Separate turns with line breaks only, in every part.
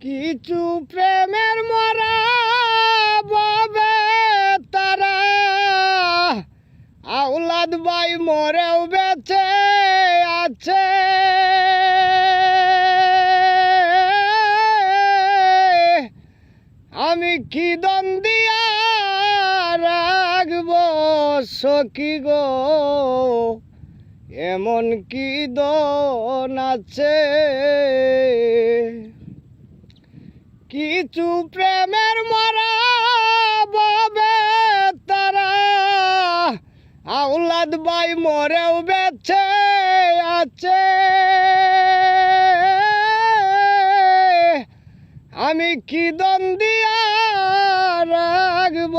কিছু প্রেমের মরা বাবে তারা আউলাদ বাই মরেও বেঁচে আছে। আমি কি দন দিয়া রাখব সখী গো, এমন কি দন আছে। কিছু প্রেমের মরা বাবে তারা আউলাদ বাই মরেও বেঁচে আছে। আমি কি দন দিয়া রাখব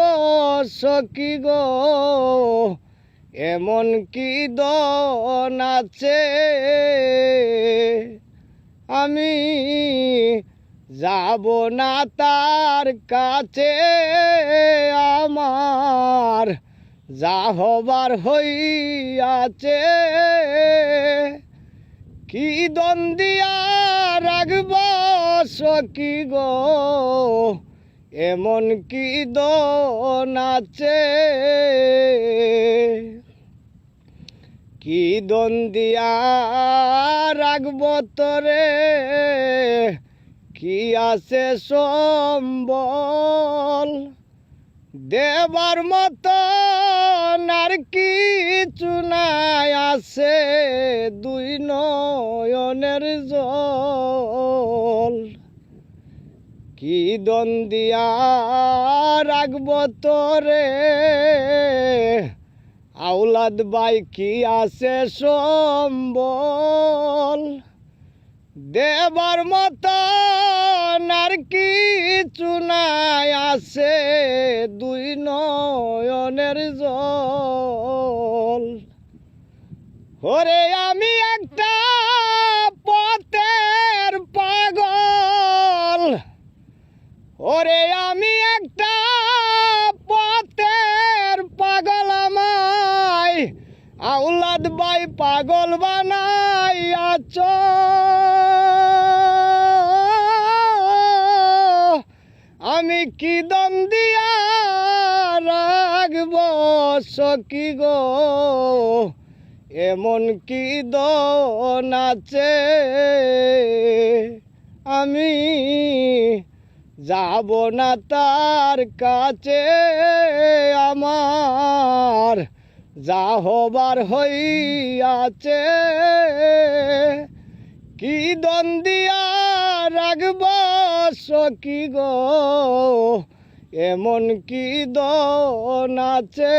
সখী গো, এমন কি দন আছে। আমি যাব না তার কাছে, আমার যা হবার হইয়াছে। কি দন দিয়া রাখব সখী গো, এমন কি দন আছে। কি দন দিয়া রাখব তোরে, কি আছে সম্বল দেবার মতো আর কিছু নাই। আছে দুই নয়নের জল। কি দন দিয়া রাখব তোরে, আউলাদ বাই কি আছে সম্বল দেবার মতো আর কিছু নাই। আছে দুই নয়নের জল। ওরে আমি একটা পথের পাগল, ওরে আমি একটা পথের পাগল। আমায় আউলাদ বাই পাগল বানাই আছো। আমি কি দন দিয়া রাখব সখী গো, এমন কি দন আছে। আমি যাব না তার কাছে, আমার যা হবার হইয়াছে। কি দন দিয়া রাখব সখী গো, এমন কি দন আছে।